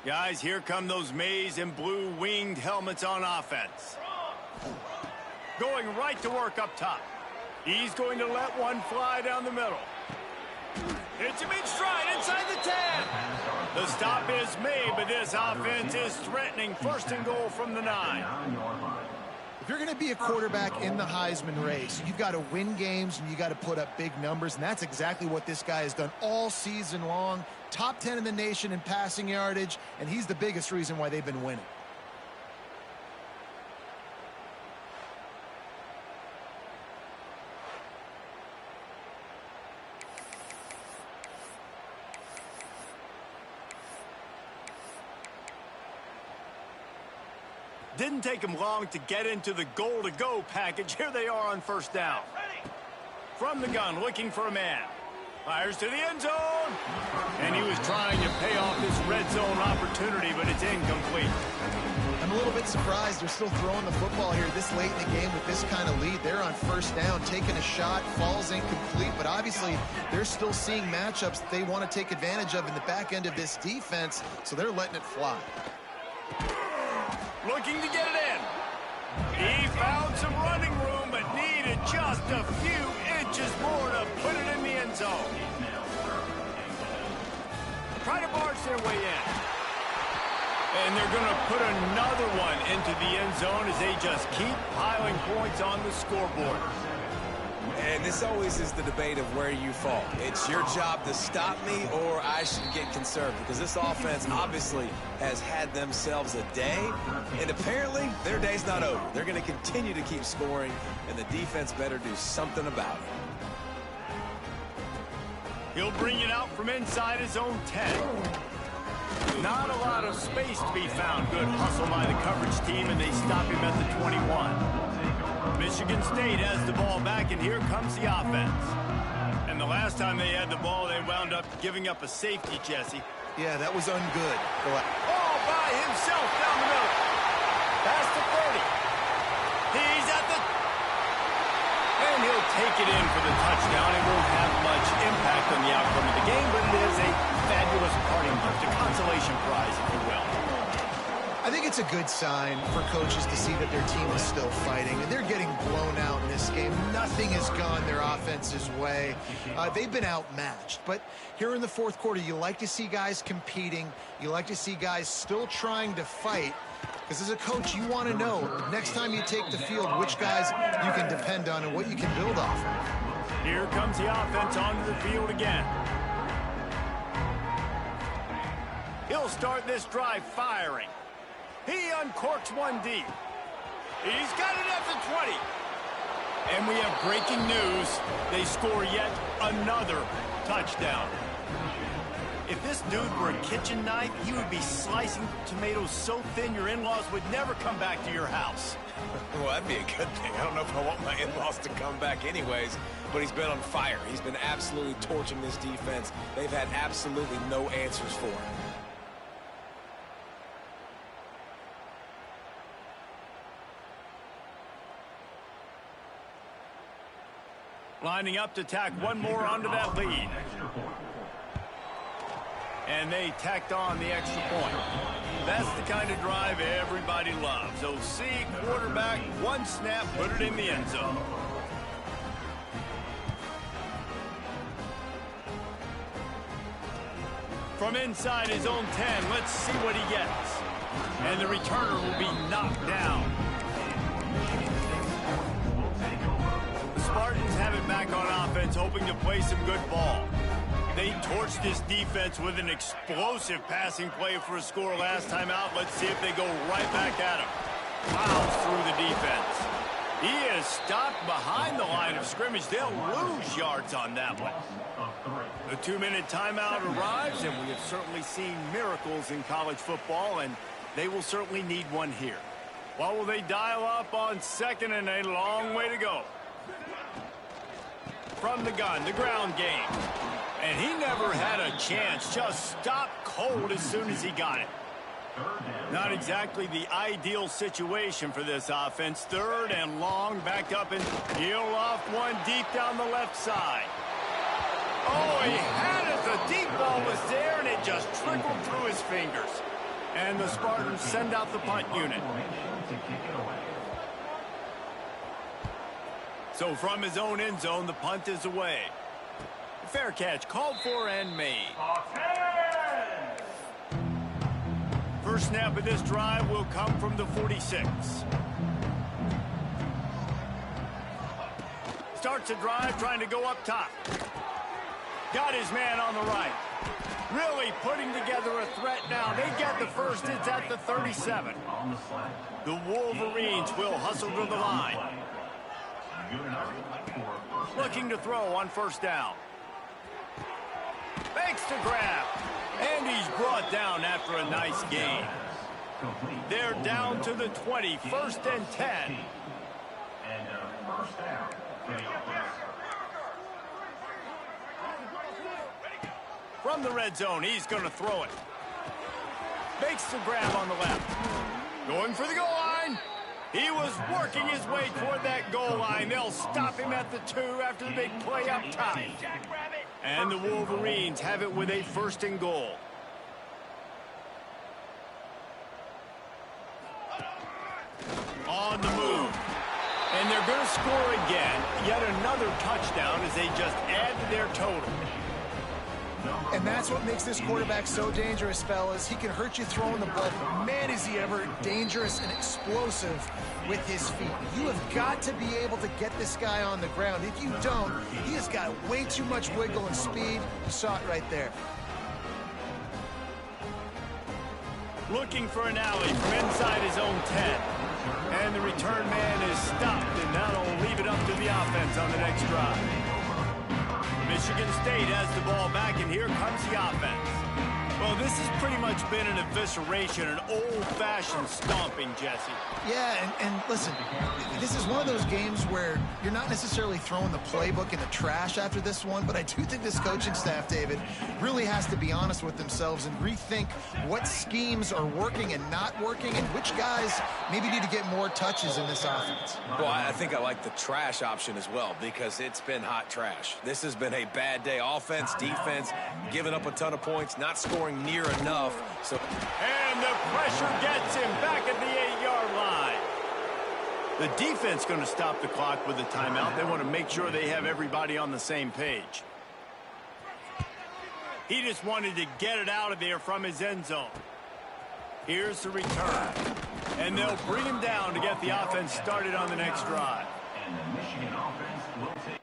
Speaker 1: Guys, here come those maize and blue winged helmets on offense. Going right to work up top. He's going to let one fly down the middle. Hits him in stride inside the 10. The stop is made, but this offense is threatening 1st and goal from the 9.
Speaker 3: If you're going to be a quarterback in the Heisman race, you've got to win games and you got to put up big numbers, and that's exactly what this guy has done all season long. Top 10 in the nation in passing yardage, and he's the biggest reason why they've been winning.
Speaker 1: Didn't take him long to get into the goal-to-go package. Here they are on 1st down. From the gun, looking for a man. Fires to the end zone. And he was trying to pay off this red zone opportunity, but it's incomplete.
Speaker 3: I'm a little bit surprised they're still throwing the football here this late in the game with this kind of lead. They're on first down, taking a shot, falls incomplete, but obviously they're still seeing matchups that they want to take advantage of in the back end of this defense, so they're letting it fly.
Speaker 1: Looking to get it in. He found some running room, but needed just a few inches more to put it in the end zone. Try to barge their way in. And they're going to put another one into the end zone as they just keep piling points on the scoreboard.
Speaker 2: And this always is the debate of where you fall. It's your job to stop me, or I should get conservative, because this offense obviously has had themselves a day, and apparently their day's not over. They're going to continue to keep scoring, and the defense better do something about it.
Speaker 1: He'll bring it out from inside his own 10. Not a lot of space to be found. Good hustle by the coverage team, and they stop him at the 21. Michigan State has the ball back, and here comes the offense. And the last time they had the ball, they wound up giving up a safety, Jesse.
Speaker 3: Yeah, that was ungood.
Speaker 1: All by himself down the middle. Past the 30. He's at the... And he'll take it in for the touchdown. It won't have much impact on the outcome of the game, but it is a fabulous parting gift, a consolation prize, if you will.
Speaker 3: I think it's a good sign for coaches to see that their team is still fighting, and they're getting blown out in this game. Nothing has gone their offense's way. They've been outmatched, but here in the fourth quarter, you like to see guys competing. You like to see guys still trying to fight, because as a coach, you want to know next time you take the field which guys you can depend on and what you can build off of.
Speaker 1: Here comes the offense onto the field again. He'll start this drive firing. He uncorks one deep. He's got it at the 20. And we have breaking news. They score yet another touchdown. If this dude were a kitchen knife, he would be slicing tomatoes so thin your in-laws would never come back to your house.
Speaker 2: Well, that'd be a good thing. I don't know if I want my in-laws to come back anyways, but he's been on fire. He's been absolutely torching this defense. They've had absolutely no answers for him.
Speaker 1: Lining up to tack one more onto that lead. And they tacked on the extra point. That's the kind of drive everybody loves. OC, quarterback, one snap, put it in the end zone. From inside his own 10, let's see what he gets. And the returner will be knocked down. Spartans have it back on offense, hoping to play some good ball. They torched this defense with an explosive passing play for a score last time out. Let's see if they go right back at him. Plows through the defense. He is stopped behind the line of scrimmage. They'll lose yards on that one. The 2-minute timeout arrives, and we have certainly seen miracles in college football, and they will certainly need one here. What will they dial up on second, and a long way to go? From the gun, the ground game. And he never had a chance. Just stopped cold as soon as he got it. Not exactly the ideal situation for this offense. Third and long, backed up, and he'll off one deep down the left side. Oh, he had it. The deep ball was there, and it just trickled through his fingers. And the Spartans send out the punt unit. So from his own end zone, the punt is away. Fair catch called for and made. First snap of this drive will come from the 46. Starts a drive trying to go up top. Got his man on the right. Really putting together a threat now. They get the first. It's at the 37. The Wolverines will hustle to the line. Looking to throw on first down. Fakes to grab. And he's brought down after a nice gain. They're down to the 20. First and 10.
Speaker 4: And first down for the offense.
Speaker 1: From the red zone, he's going to throw it. Makes the grab on the left. Going for the goal line. He was working his way toward that goal line. They'll stop him at the 2 after the big play up top. And the Wolverines have it with a 1st and goal. On the move. And they're going to score again. Yet another touchdown as they just add to their total.
Speaker 3: And that's what makes this quarterback so dangerous, fellas. He can hurt you throwing the ball. Man, is he ever dangerous and explosive with his feet. You have got to be able to get this guy on the ground. If you don't, he has got way too much wiggle and speed. You saw it right there.
Speaker 1: Looking for an alley from inside his own 10. And the return man is stopped, and now they'll leave it up to the offense on the next drive. Michigan State has the ball back, and here comes the offense. Well, this has pretty much been an evisceration, an old-fashioned stomping, Jesse.
Speaker 3: Yeah, and listen, this is one of those games where you're not necessarily throwing the playbook in the trash after this one, but I do think this coaching staff, David, really has to be honest with themselves and rethink what schemes are working and not working and which guys maybe need to get more touches in this offense.
Speaker 2: Well, I think I like the trash option as well because it's been hot trash. This has been a bad day. Offense, defense, giving up a ton of points, not scoring near enough. So,
Speaker 1: and the pressure gets him back at the 8-yard line. The defense going to stop the clock with a timeout. They want to make sure they have everybody on the same page. He just wanted to get it out of there from his end zone. Here's the return. And they'll bring him down to get the offense started on the next drive.
Speaker 4: And the Michigan offense will take.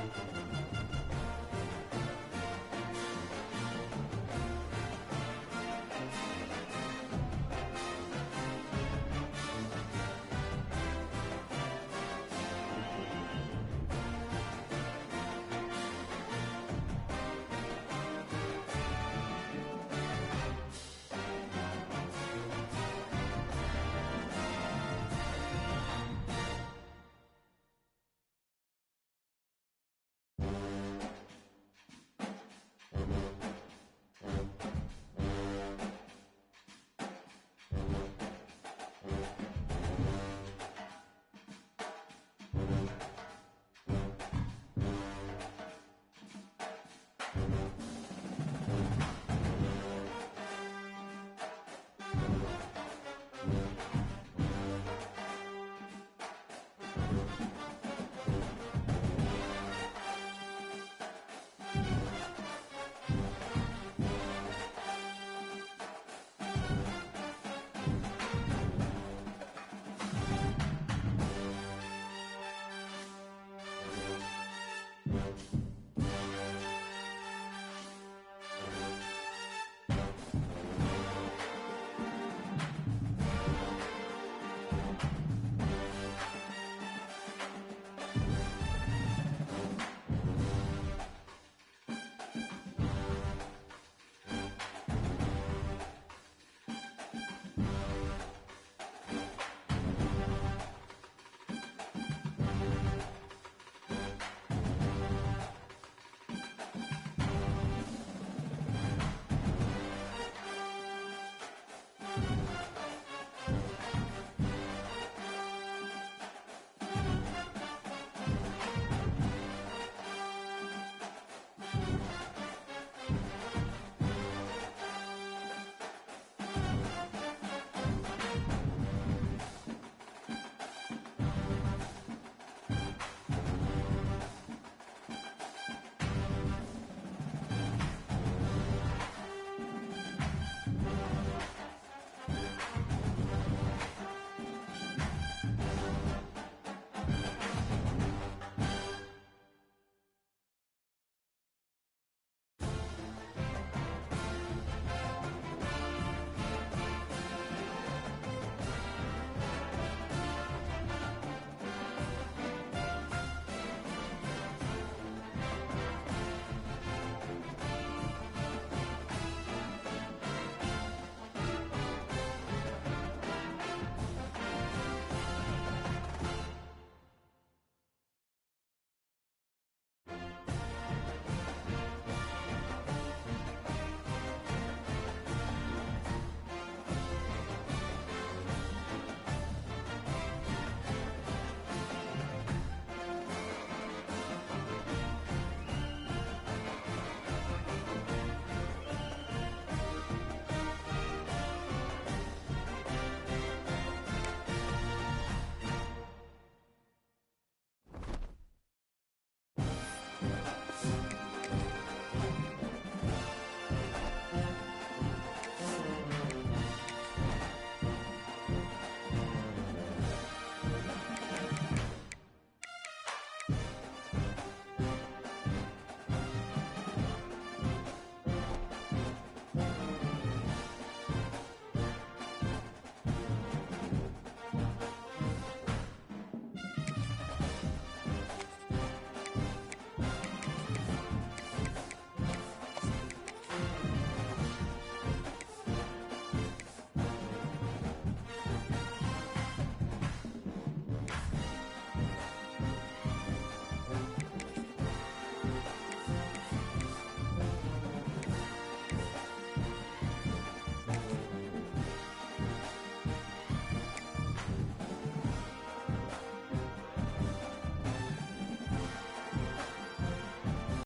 Speaker 3: it.